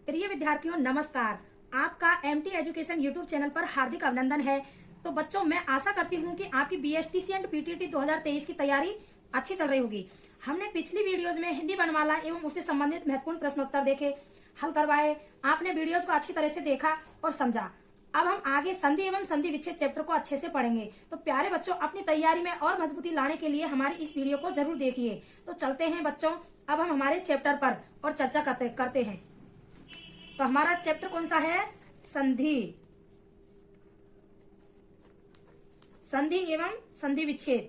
प्रिय विद्यार्थियों नमस्कार। आपका एमटी एजुकेशन यूट्यूब चैनल पर हार्दिक अभिनंदन है। तो बच्चों, मैं आशा करती हूँ कि आपकी बीएसटीसी एंड पीटीटी 2023 की तैयारी अच्छी चल रही होगी। हमने पिछली वीडियोज में हिंदी वर्णमाला एवं उससे संबंधित महत्वपूर्ण प्रश्नोत्तर देखे, हल करवाए। आपने वीडियोज को अच्छी तरह से देखा और समझा। अब हम आगे संधि एवं संधि विच्छेद चैप्टर को अच्छे से पढ़ेंगे। तो प्यारे बच्चों, अपनी तैयारी में और मजबूती लाने के लिए हमारी इस वीडियो को जरूर देखिए। तो चलते हैं बच्चों, अब हम हमारे चैप्टर पर और चर्चा करते हैं। तो हमारा चैप्टर कौन सा है? संधि, संधि एवं संधि विच्छेद।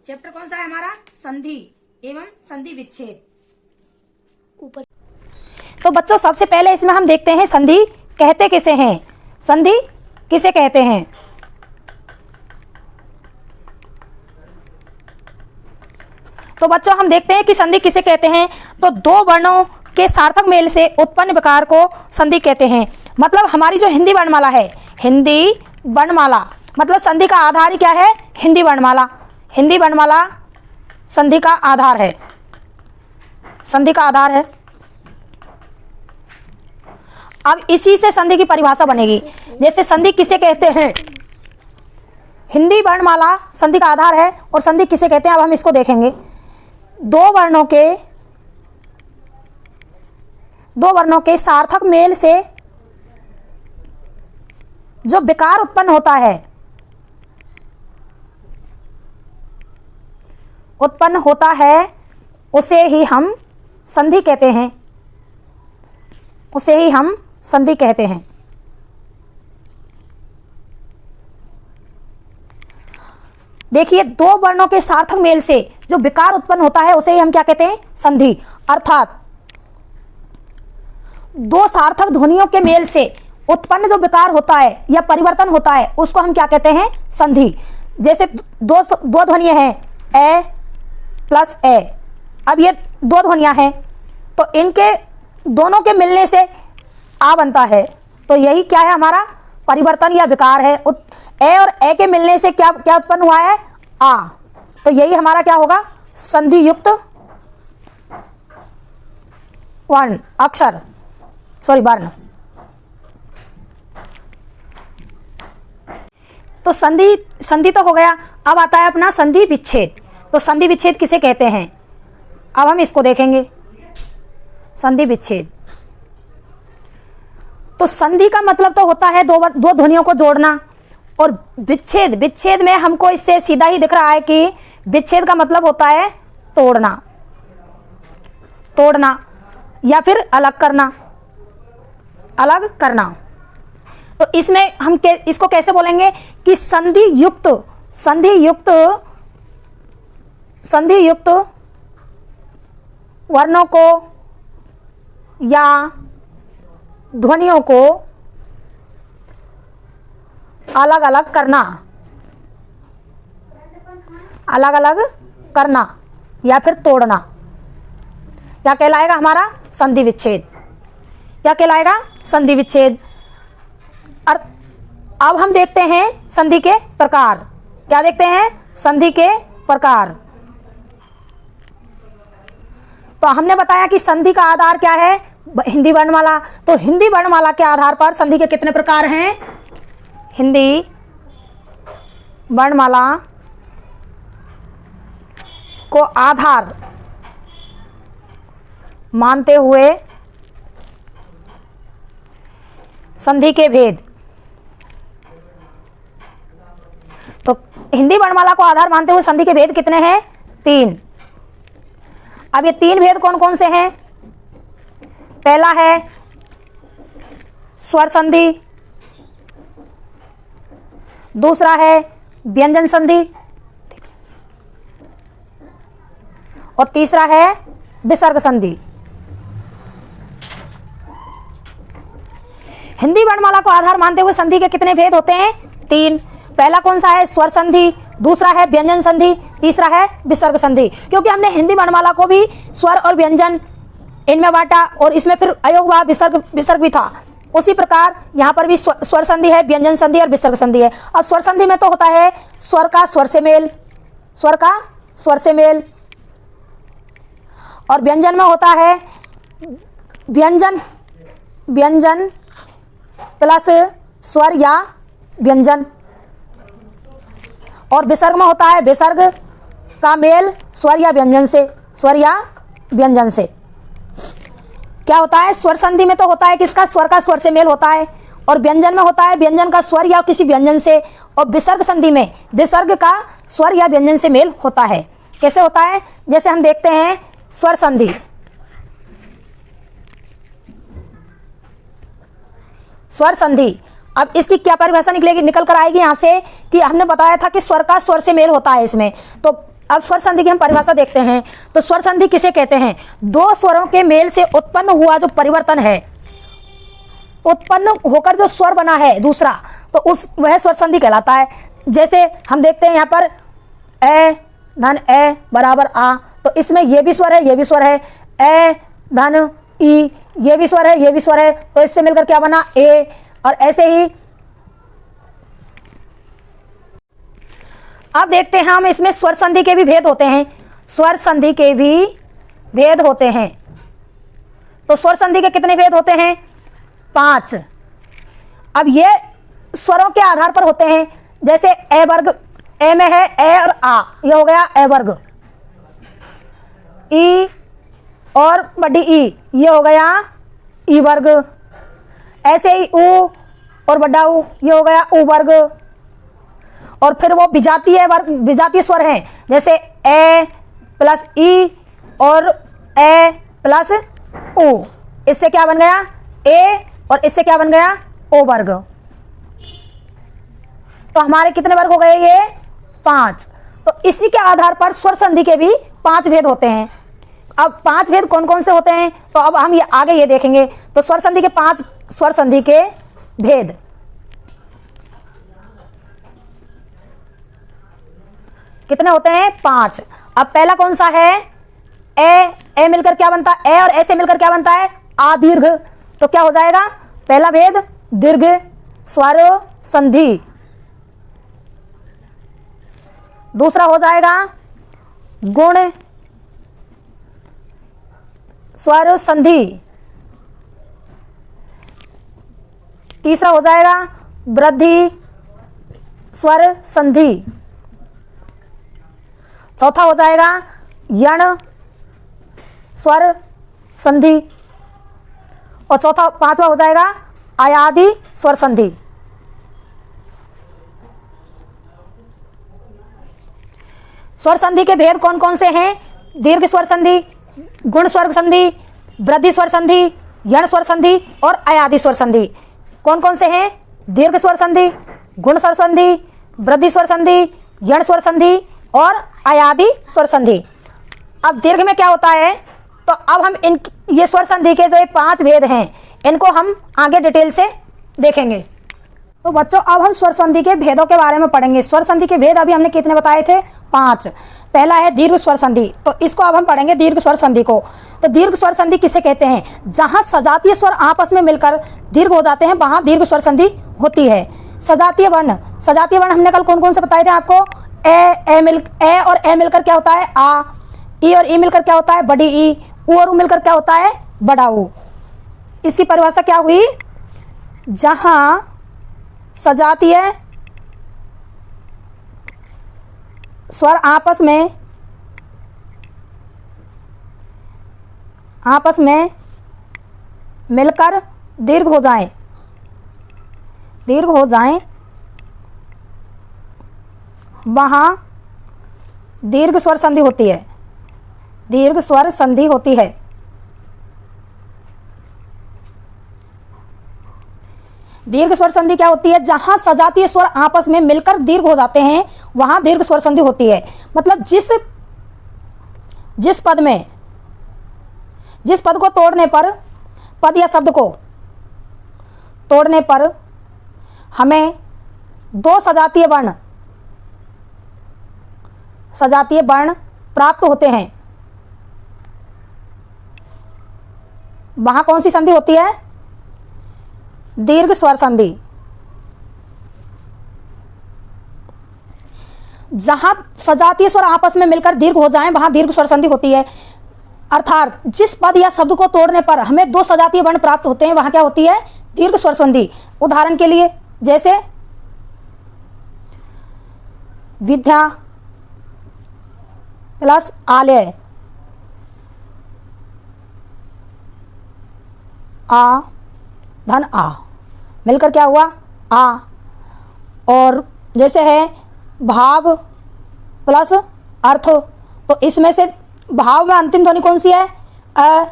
चैप्टर कौन सा है हमारा? संधि एवं संधि विच्छेद। ऊपर तो बच्चों, सबसे पहले इसमें हम देखते हैं संधि कहते किसे हैं। संधि किसे कहते हैं? तो बच्चों, हम देखते हैं कि संधि किसे कहते हैं। तो दो वर्णों के सार्थक मेल से उत्पन्न विकार को संधि कहते हैं। मतलब हमारी जो हिंदी वर्णमाला है, हिंदी वर्णमाला मतलब संधि का आधार ही क्या है? हिंदी वर्णमाला। हिंदी वर्णमाला संधि का आधार है, संधि का आधार है। अब इसी से संधि की परिभाषा बनेगी। जैसे संधि किसे कहते हैं, हिंदी वर्णमाला संधि का आधार है और संधि किसे कहते हैं अब हम इसको देखेंगे। दो वर्णों के सार्थक मेल से जो विकार उत्पन्न होता है उसे ही हम संधि कहते हैं, उसे ही हम संधि कहते हैं। देखिए, दो वर्णों के सार्थक मेल से जो विकार उत्पन्न होता है उसे ही हम क्या कहते हैं? संधि। अर्थात दो सार्थक ध्वनियों के मेल से उत्पन्न जो विकार होता है या परिवर्तन होता है उसको हम क्या कहते हैं? संधि। जैसे दो ध्वनियां हैं, ए प्लस ए। अब ये दो ध्वनियां हैं तो इनके दोनों के मिलने से आ बनता है। तो यही क्या है? हमारा परिवर्तन या विकार है। ए और ए के मिलने से क्या क्या उत्पन्न हुआ है? आ। तो यही हमारा क्या होगा? संधि युक्त वर्ण, अक्षर, वर्ण। तो संधि तो हो गया। अब आता है अपना संधि विच्छेद। तो संधि विच्छेद किसे कहते हैं अब हम इसको देखेंगे। संधि विच्छेद, तो संधि का मतलब तो होता है दो ध्वनियों को जोड़ना। और विच्छेद में हमको इससे सीधा ही दिख रहा है कि विच्छेद का मतलब होता है तोड़ना या फिर अलग करना। तो इसमें हम इसको कैसे बोलेंगे कि संधि युक्त वर्णों को या ध्वनियों को अलग अलग करना या फिर तोड़ना, क्या कहलाएगा? हमारा संधि विच्छेद। क्या कहलाएगा? संधि विच्छेद। अब हम देखते हैं संधि के प्रकार। क्या देखते हैं? संधि के प्रकार। तो हमने बताया कि संधि का आधार क्या है? हिंदी वर्णमाला। तो हिंदी वर्णमाला के आधार पर संधि के कितने प्रकार हैं? हिंदी वर्णमाला को आधार मानते हुए संधि के भेद। तो हिंदी वर्णमाला को आधार मानते हुए संधि के भेद कितने हैं? 3। अब ये 3 भेद कौन कौन से हैं? पहला है स्वर संधि, दूसरा है व्यंजन संधि और तीसरा है विसर्ग संधि। हिंदी वर्णमाला को आधार मानते हुए संधि के कितने भेद होते हैं? 3। पहला कौन सा है? स्वर संधि, दूसरा है व्यंजन संधि, तीसरा है विसर्ग संधि। क्योंकि हमने हिंदी वर्णमाला को भी स्वर और व्यंजन इनमें बांटा और इसमें फिर अयोग व विसर्ग भी था। उसी प्रकार यहाँ पर भी स्वर संधि है, व्यंजन संधि और विसर्ग संधि है। अब स्वर संधि में तो होता है स्वर का स्वर से मेल, स्वर का स्वर से मेल। और व्यंजन में होता है व्यंजन व्यंजन प्लस स्वर या व्यंजन। और विसर्ग में होता है विसर्ग का मेल स्वर या व्यंजन से, स्वर या व्यंजन से। क्या होता है, स्वर संधि में तो होता है किसका, स्वर का स्वर से मेल होता है। और व्यंजन में होता है व्यंजन का स्वर या किसी व्यंजन से। और विसर्ग संधि में विसर्ग का स्वर या व्यंजन से मेल होता है। कैसे होता है, जैसे हम देखते हैं स्वर संधि। स्वर संधि, अब इसकी क्या परिभाषा निकलेगी, निकल कर आएगी यहाँ से कि हमने बताया था कि स्वर का स्वर से मेल होता है इसमें। तो अब स्वर संधि की हम परिभाषा देखते हैं। तो स्वर संधि किसे कहते हैं, दो स्वरों के मेल से उत्पन्न हुआ जो परिवर्तन है, उत्पन्न होकर जो स्वर बना है दूसरा, तो उस वह स्वर संधि कहलाता है। जैसे हम देखते हैं यहाँ पर ए धन ए बराबर आ, तो इसमें ये भी स्वर है, ये भी स्वर है। ए धन ई, ये भी स्वर है, ये भी स्वर है, तो इससे मिलकर क्या बना ए। और ऐसे ही अब देखते हैं हम इसमें स्वर संधि के भी भेद होते हैं। स्वर संधि के भी भेद होते हैं। तो स्वर संधि के कितने भेद होते हैं, 5। अब ये स्वरों के आधार पर होते हैं। जैसे ए वर्ग, ए में है ए और आ, ये हो गया ए वर्ग। ई और बड़ी ई, ये हो गया ई वर्ग। ऐसे ही ऊ और बड़ा ऊ, ये हो गया ऊ वर्ग। और फिर वो विजातीय वर्ग, विजातीय स्वर हैं, जैसे ए प्लस ई और ए प्लस ऊ, इससे क्या बन गया ए, और इससे क्या बन गया ओ वर्ग। तो हमारे कितने वर्ग हो गए, ये 5। तो इसी के आधार पर स्वर संधि के भी 5 भेद होते हैं। अब 5 भेद कौन कौन से होते हैं, तो अब हम ये आगे ये देखेंगे। तो स्वर संधि के 5 स्वर संधि के भेद। कितने होते हैं, 5। अब पहला कौन सा है, ए मिलकर क्या बनता है, ए और ए से मिलकर क्या बनता है, आ दीर्घ। तो क्या हो जाएगा, पहला भेद दीर्घ स्वर संधि। दूसरा हो जाएगा गुण स्वर संधि। तीसरा हो जाएगा वृद्धि स्वर संधि। चौथा हो जाएगा यण स्वर संधि। और चौथा 5वां हो जाएगा आयादी स्वर संधि। स्वर संधि के भेद कौन कौन से हैं, दीर्घ स्वर संधि, गुण स्वर संधि, वृद्धि स्वर संधि, यण स्वर संधि और आयादी स्वर संधि। कौन कौन से हैं, दीर्घ स्वर संधि, गुण स्वर संधि, वृद्धि स्वर संधि, यण स्वर संधि और आयादी स्वर संधि। अब दीर्घ में क्या होता है, तो अब हम इन ये स्वर संधि के जो ये 5 भेद हैं, इनको हम आगे डिटेल से देखेंगे। तो बच्चों अब हम स्वर संधि के भेदों के बारे में पढ़ेंगे। स्वर संधि के भेद अभी हमने कितने बताए थे, 5। पहला है दीर्घ स्वर संधि, तो इसको अब हम पढ़ेंगे दीर्घ स्वर संधि को। तो दीर्घ स्वर संधि किसे कहते हैं, जहां सजातीय स्वर आपस में मिलकर दीर्घ हो जाते हैं, वहां दीर्घ स्वर संधि होती है। सजातीय वर्ण, सजातीय वर्ण हमने कल कौन कौन से बताए थे आपको, ए और ए मिलकर क्या होता है आ, ई और ई मिलकर क्या होता है बड़ी ई, ऊ और ऊ मिलकर क्या होता है बड़ा ऊ। इसकी परिभाषा क्या हुई, जहां सजातीय स्वर आपस में मिलकर दीर्घ हो जाएं, वहां दीर्घ स्वर संधि होती है, दीर्घ स्वर संधि होती है। दीर्घ स्वर संधि क्या होती है, जहां सजातीय स्वर आपस में मिलकर दीर्घ हो जाते हैं, वहां दीर्घ स्वर संधि होती है। मतलब जिस पद को तोड़ने पर, पद या शब्द को तोड़ने पर हमें 2 सजातीय वर्ण प्राप्त होते हैं, वहां कौन सी संधि होती है, दीर्घ स्वर संधि। जहां सजातीय स्वर आपस में मिलकर दीर्घ हो जाएं वहां दीर्घ स्वर संधि होती है। अर्थात जिस पद या शब्द को तोड़ने पर हमें दो सजातीय वर्ण प्राप्त होते हैं वहां क्या होती है? दीर्घ स्वर संधि। उदाहरण के लिए जैसे विद्या प्लस आलय, आ धन आ, मिलकर क्या हुआ? आ। और जैसे है भाव प्लस अर्थ, तो इसमें से भाव में अंतिम ध्वनि कौन सी है? अ।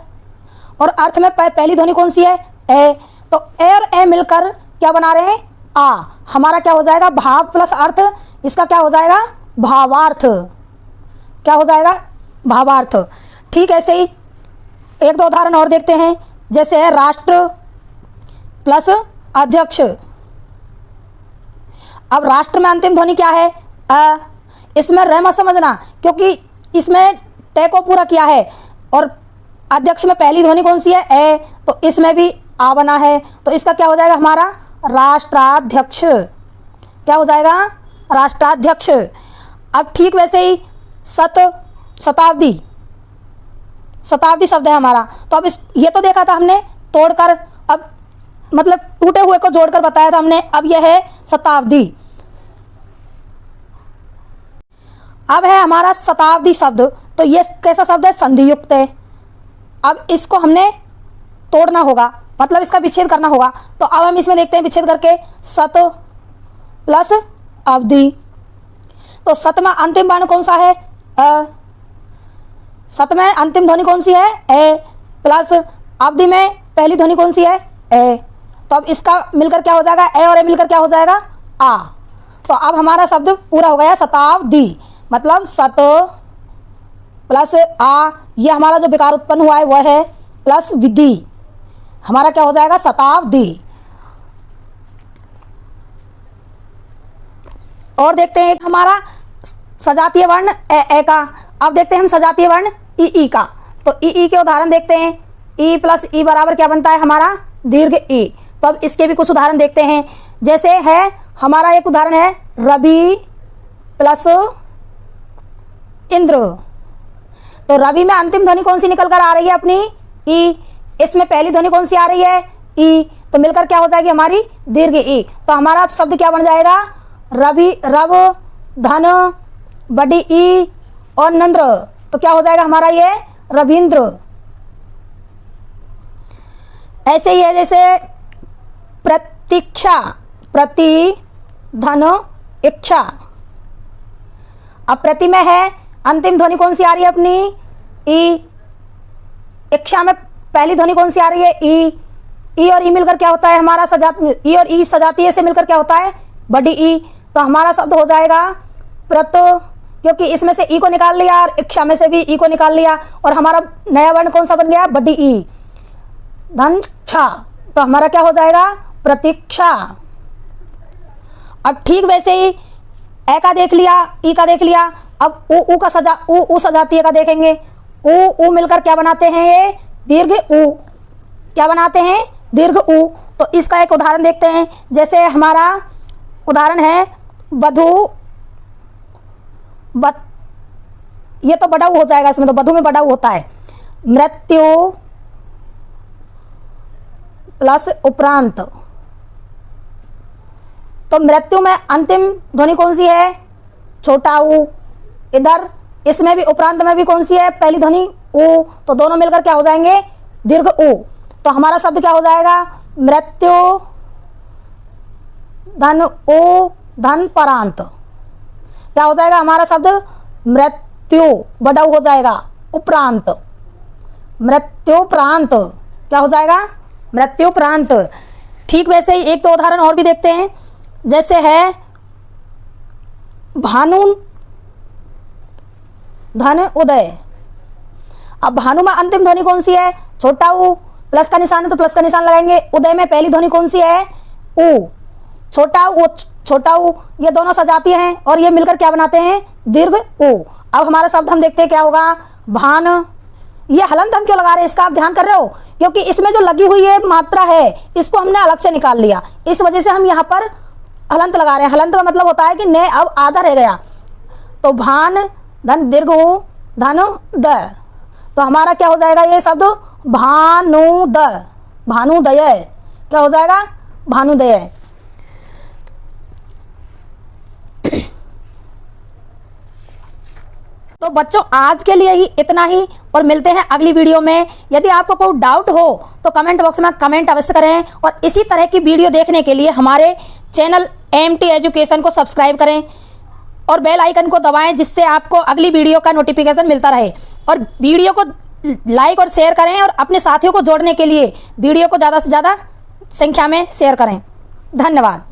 और अर्थ में पहली ध्वनि कौन सी है? ए। तो ए और ए मिलकर क्या बना रहे हैं? आ। हमारा क्या हो जाएगा? भाव प्लस अर्थ, इसका क्या हो जाएगा? भावार्थ। क्या हो जाएगा? भावार्थ। ठीक ऐसे ही एक दो उदाहरण और देखते हैं। जैसे है राष्ट्र प्लस अध्यक्ष। अब राष्ट्र में अंतिम ध्वनि क्या है? अ। इसमें र मत समझना क्योंकि इसमें तय को पूरा किया है। और अध्यक्ष में पहली ध्वनि कौन सी है? ए। तो इसमें भी आ बना है, तो इसका क्या हो जाएगा? हमारा राष्ट्राध्यक्ष। क्या हो जाएगा? राष्ट्राध्यक्ष। अब ठीक वैसे ही शताब्दी, शताब्दी शब्द है हमारा। तो अब ये तो देखा था हमने तोड़कर, अब मतलब टूटे हुए को जोड़कर बताया था हमने। अब यह है शताब्दी। अब है हमारा शताब्दी शब्द, तो ये कैसा शब्द है? संधि युक्त है। अब इसको हमने तोड़ना होगा, मतलब इसका विच्छेद करना होगा। तो अब हम इसमें देखते हैं विच्छेद करके, सत प्लस अवधि। तो सत में अंतिम वर्ण कौन सा है? अ। सत में अंतिम ध्वनि कौन सी है? ए। प्लस अवधि में पहली ध्वनि कौन सी है? ए। तो अब इसका मिलकर क्या हो जाएगा? ए और ए मिलकर क्या हो जाएगा? आ। तो अब हमारा शब्द पूरा हो गया शताब्दी, मतलब सत प्लस आ, ये हमारा जो विकार उत्पन्न हुआ है वह है, प्लस विधि, हमारा क्या हो जाएगा? शताब्दी। और देखते हैं हमारा सजातीय वर्ण ए का। अब देखते हैं हम सजातीय वर्ण ई का। तो ई के उदाहरण देखते हैं। ई प्लस ई बराबर क्या बनता है? हमारा दीर्घ ई। तो अब इसके भी कुछ उदाहरण देखते हैं। जैसे है हमारा एक उदाहरण है रवि प्लस इंद्र। तो रवि में अंतिम ध्वनि कौन सी निकल कर आ रही है? अपनी ई। इसमें पहली ध्वनि कौन सी आ रही है? ई। तो मिलकर क्या हो जाएगी? हमारी दीर्घ ई। तो हमारा शब्द क्या बन जाएगा? रवि, रव, धन, बड़ी ई और नंद्र। तो क्या हो जाएगा हमारा? ये रविंद्र। ऐसे ही है जैसे प्रतीक्षा, प्रति धन इच्छा। अब प्रति में है अंतिम ध्वनि कौन सी आ रही है? अपनी ई। इच्छा में पहली ध्वनि कौन सी आ रही है? ई। ई और ई मिलकर क्या होता है हमारा? ई और ई सजातीय से मिलकर क्या होता है? बड़ी ई। तो हमारा शब्द हो जाएगा प्रत, क्योंकि इसमें से ई को निकाल लिया और इच्छा में से भी ई को निकाल लिया, और हमारा नया वर्ण कौन सा बन गया? बड़ी ई, धन छा। तो हमारा क्या हो जाएगा? प्रतीक्षा। अब ठीक वैसे ही ए का देख लिया, ई का देख लिया। अब ऊ का ऊ सजातीय का देखेंगे। ऊ मिलकर क्या बनाते हैं? ये दीर्घ ऊ। क्या बनाते हैं? दीर्घ ऊ। तो इसका एक उदाहरण देखते हैं। जैसे हमारा उदाहरण है बधु, ये तो बड़ा ऊ हो जाएगा, इसमें तो बधु में बड़ा ऊ होता है। मृत्यु प्लस उपरांत। तो मृत्यु में अंतिम ध्वनि कौन सी है? छोटा ऊ। इधर इसमें भी उपरांत में भी कौन सी है? पहली ध्वनि ऊ। तो दोनों मिलकर क्या हो जाएंगे? दीर्घ ऊ। तो हमारा शब्द क्या हो जाएगा? मृत्यु धन ऊ धन परांत। क्या हो जाएगा हमारा शब्द? मृत्यु बड़ा ऊ हो जाएगा, उपरांत, मृत्यु प्रांत। क्या हो जाएगा? मृत्यु प्रांत। ठीक वैसे ही एक दो उदाहरण और भी देखते हैं। जैसे है भानु धन उदय। अब भानु में अंतिम ध्वनि कौन सी है? छोटा ऊ। प्लस का निशान है तो प्लस का निशान लगाएंगे। उदय में पहली ध्वनि कौन सी है? ऊ। छोटा ऊ, ये दोनों सजातीय हैं और ये मिलकर क्या बनाते हैं? दीर्घ ऊ। अब हमारा शब्द हम देखते हैं क्या होगा? भान। ये हलंत हम क्यों लगा रहे हैं इसका आप ध्यान कर रहे हो? क्योंकि इसमें जो लगी हुई है मात्रा है इसको हमने अलग से निकाल लिया, इस वजह से हम यहाँ पर हलंत लगा रहे हैं। हलंत का मतलब होता है कि ने अब आधा रह गया। तो भान धन दीर्घ उ धन द, तो हमारा क्या हो जाएगा ये शब्द भानुद, भानुदय, क्या हो जाएगा भानुदय। तो बच्चों आज के लिए ही इतना ही और मिलते हैं अगली वीडियो में। यदि आपको कोई डाउट हो तो कमेंट बॉक्स में कमेंट अवश्य करें और इसी तरह की वीडियो देखने के लिए हमारे चैनल एमटी एजुकेशन को सब्सक्राइब करें और बेल आइकन को दबाएं जिससे आपको अगली वीडियो का नोटिफिकेशन मिलता रहे। और वीडियो को लाइक और शेयर करें और अपने साथियों को जोड़ने के लिए वीडियो को ज़्यादा से ज़्यादा संख्या में शेयर करें। धन्यवाद।